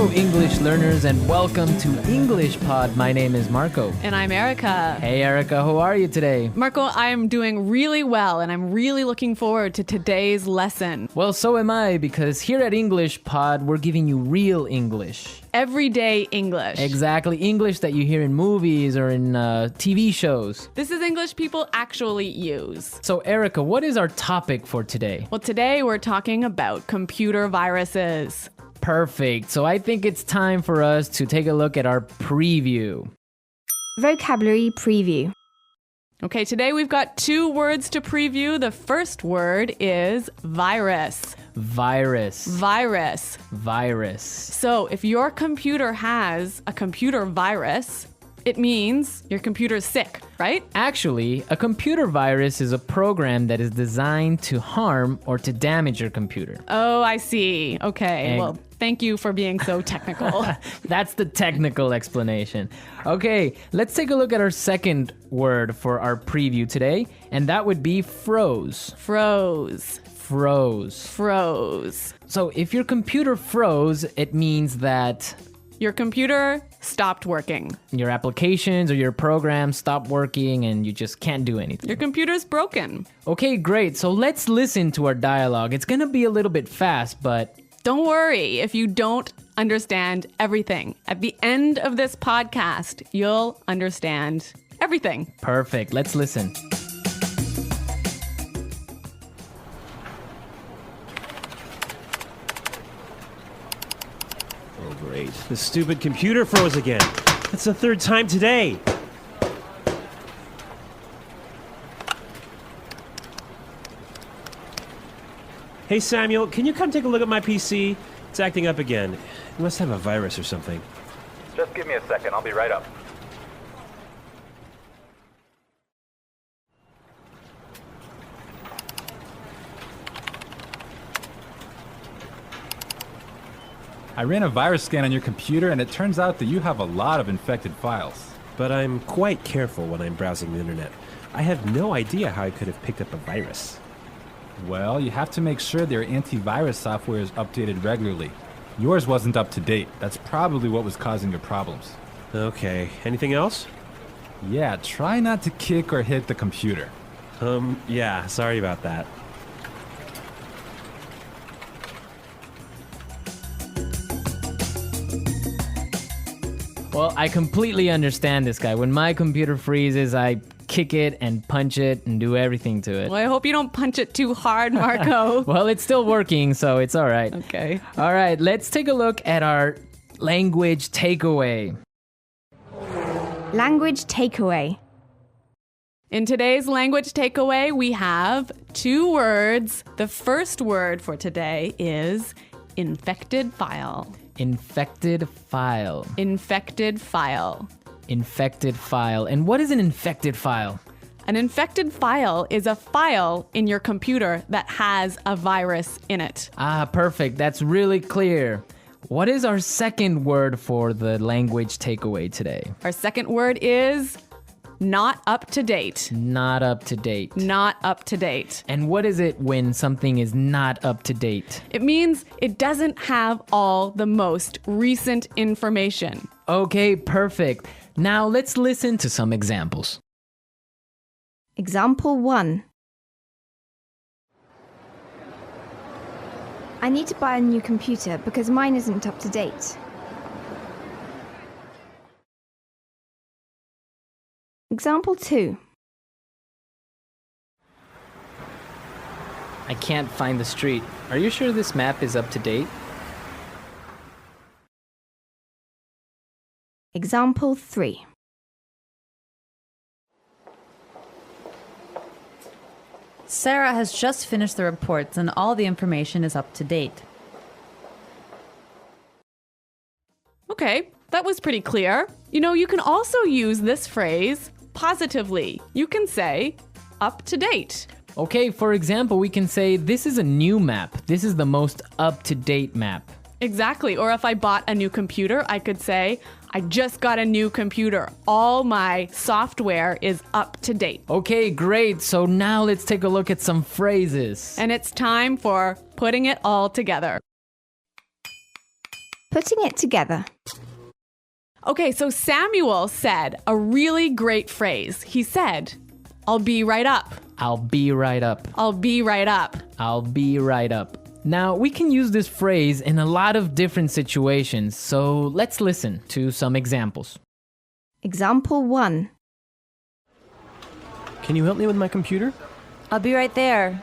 Hello, English learners, and welcome to English Pod. My name is Marco. And I'm Erica. Hey, Erica, how are you today? Marco, I'm doing really well, and I'm really looking forward to today's lesson. Well, so am I, because here at English Pod, we're giving you real English. Everyday English. Exactly, English that you hear in movies or in TV shows. This is English people actually use. So, Erica, what is our topic for today? Well, today we're talking about computer viruses. Perfect. So I think it's time for us to take a look at our preview. Vocabulary preview. Okay, today we've got 2 words to preview. The first word is virus. Virus. Virus. Virus. So if your computer has a computer virus, it means your computer's sick, right? Actually, a computer virus is a program that is designed to harm or to damage your computer. Oh, I see. Okay, well, thank you for being so technical. That's the technical explanation. Okay, let's take a look at our second word for our preview today, and that would be froze. Froze. Froze. Froze. So if your computer froze, it means that Your computer stopped working. your applications or your programs stop working and you just can't do anything. Your computer's broken. Okay, great. So let's listen to our dialogue. It's gonna be a little bit fast, but Don't worry if you don't understand everything. At the end of this podcast, you'll understand everything. perfect. Let's listen. Oh, great. The stupid computer froze again. That's the 3rd time today. Hey, Samuel, can you come take a look at my PC? It's acting up again. It must have a virus or something. Just give me a second. I'll be right up. I ran a virus scan on your computer, and it turns out that you have a lot of infected files. But I'm quite careful when I'm browsing the internet. I have no idea how I could have picked up a virus. Well, you have to make sure their antivirus software is updated regularly. Yours wasn't up to date. That's probably what was causing your problems. Okay, anything else? Yeah, try not to kick or hit the computer. Yeah, sorry about that. Well, I completely understand this guy. When my computer freezes, I kick it and punch it and do everything to it. Well, I hope you don't punch it too hard, Marco. Well, it's still working, so it's all right. Okay. All right, let's take a look at our language takeaway. Language takeaway. In today's language takeaway, we have 2 words. The first word for today is infected file. Infected file. Infected file. Infected file. And what is an infected file? An infected file is a file in your computer that has a virus in it. Ah, perfect. That's really clear. What is our second word for the language takeaway today? Our second word is not up to date. Not up to date. Not up to date. And what is it when something is not up to date? It means it doesn't have all the most recent information. Okay, perfect. Now let's listen to some examples. Example 1. I need to buy a new computer because mine isn't up to date. Example 2. I can't find the street. Are you sure this map is up to date? Example 3. Sarah has just finished the reports and all the information is up to date. Okay, that was pretty clear. You know, you can also use this phrase positively. You can say up to date. Okay, for example, we can say this is a new map. This is the most up-to-date map. Exactly. Or if I bought a new computer, I could say, I just got a new computer. All my software is up to date. Okay, great. So now let's take a look at some phrases. And it's time for putting it all together. Putting it together. Okay, so Samuel said a really great phrase. He said, I'll be right up. I'll be right up. I'll be right up. I'll be right up. Now, we can use this phrase in a lot of different situations, so let's listen to some examples. Example 1. Can you help me with my computer? I'll be right there.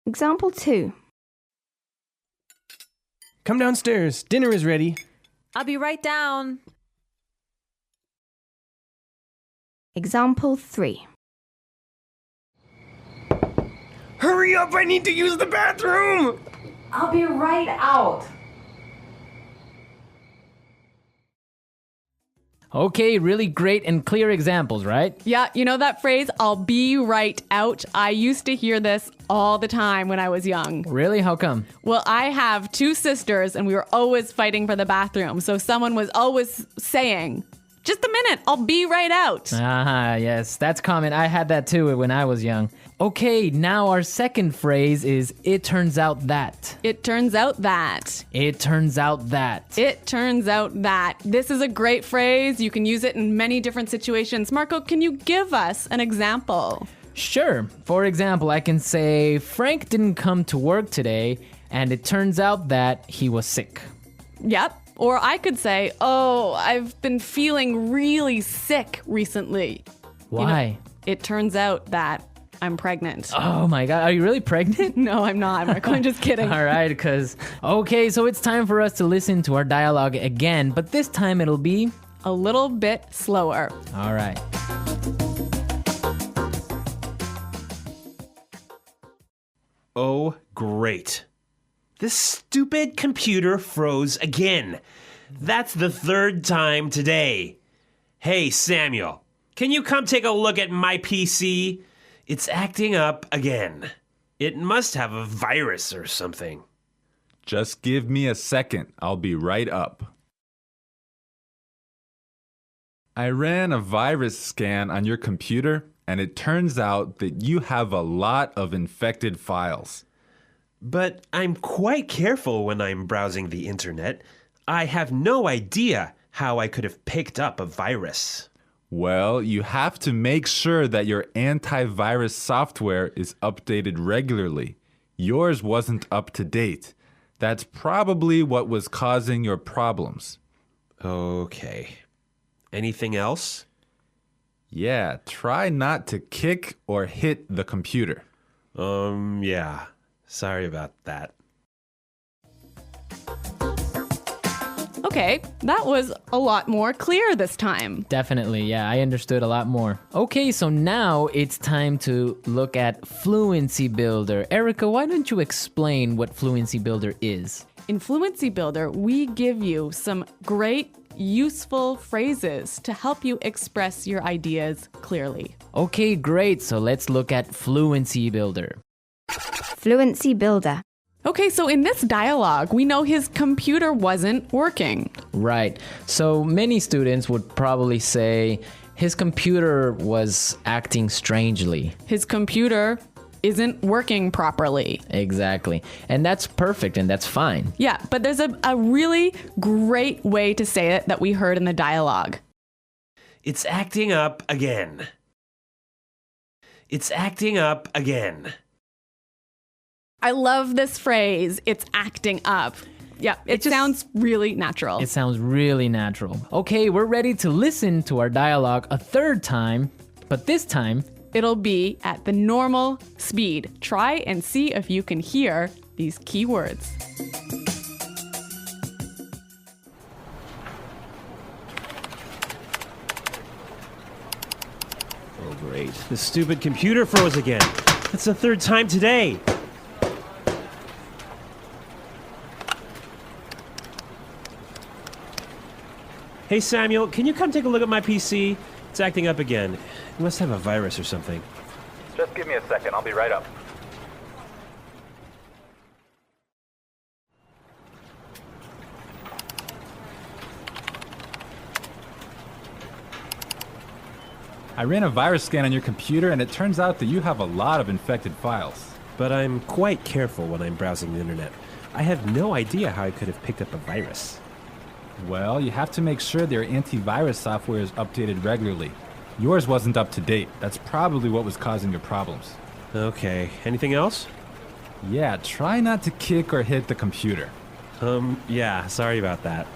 Example 2. Come downstairs. Dinner is ready. I'll be right down. Example 3. Hurry up, I need to use the bathroom! I'll be right out. Okay, really great and clear examples, right? Yeah, you know that phrase, I'll be right out? I used to hear this all the time when I was young. Really? How come? Well, I have 2 sisters and we were always fighting for the bathroom. So someone was always saying, just a minute, I'll be right out. Ah, yes, that's common. I had that too when I was young. Okay, now our second phrase is, it turns out that. It turns out that. It turns out that. It turns out that. This is a great phrase. You can use it in many different situations. Marco, can you give us an example? Sure. For example, I can say, Frank didn't come to work today, and it turns out that he was sick. Yep. Or I could say, oh, I've been feeling really sick recently. Why? It turns out that I'm pregnant. Oh my God, are you really pregnant? No, I'm not, Marco. I'm just kidding. All right, okay, so it's time for us to listen to our dialogue again, but this time it'll be A little bit slower. all right. Oh, great. This stupid computer froze again. That's the 3rd time today. Hey, Samuel, can you come take a look at my PC? It's acting up again. It must have a virus or something. Just give me a second. I'll be right up. I ran a virus scan on your computer, and it turns out that you have a lot of infected files. But I'm quite careful when I'm browsing the internet. I have no idea how I could have picked up a virus. Well, you have to make sure that your antivirus software is updated regularly. Yours wasn't up to date. That's probably what was causing your problems. Okay. Anything else? Yeah, try not to kick or hit the computer. Yeah. Sorry about that. Okay, that was a lot more clear this time. Definitely, yeah, I understood a lot more. Okay, so now it's time to look at Fluency Builder. Erica, why don't you explain what Fluency Builder is? In Fluency Builder, we give you some great, useful phrases to help you express your ideas clearly. Okay, great, so let's look at Fluency Builder. Fluency Builder. Okay, so in this dialogue, we know his computer wasn't working. Right, so many students would probably say his computer was acting strangely. His computer isn't working properly. Exactly, and that's perfect and that's fine. Yeah, but there's a really great way to say it that we heard in the dialogue. It's acting up again. It's acting up again. I love this phrase, it's acting up. Yeah, it sounds really natural. It sounds really natural. Okay, we're ready to listen to our dialogue a 3rd time, but this time, It'll be at the normal speed. Try and see if you can hear these key words. Oh, great. The stupid computer froze again. That's the 3rd time today. Hey, Samuel, can you come take a look at my PC? It's acting up again. It must have a virus or something. Just give me a second. I'll be right up. I ran a virus scan on your computer, and it turns out that you have a lot of infected files. but I'm quite careful when I'm browsing the internet. I have no idea how I could have picked up a virus. Well, you have to make sure their antivirus software is updated regularly. Yours wasn't up to date. That's probably what was causing your problems. Okay, anything else? Yeah, try not to kick or hit the computer. Yeah, sorry about that.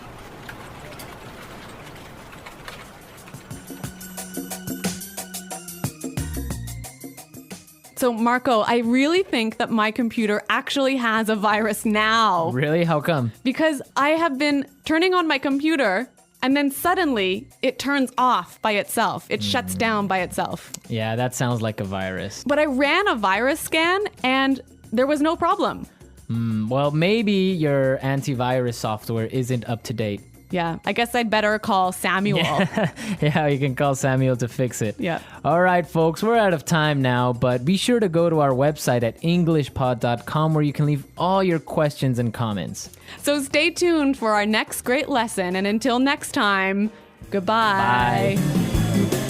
So, Marco, I really think that my computer actually has a virus now. Really? How come? Because I have been turning on my computer and then suddenly it turns off by itself. It shuts down by itself. Yeah, that sounds like a virus. But I ran a virus scan and there was no problem. Well, maybe your antivirus software isn't up to date. Yeah, I guess I'd better call Samuel. Yeah, you can call Samuel to fix it. Yeah. All right, folks, we're out of time now, but be sure to go to our website at englishpod.com where you can leave all your questions and comments. So stay tuned for our next great lesson. And until next time, goodbye. Bye.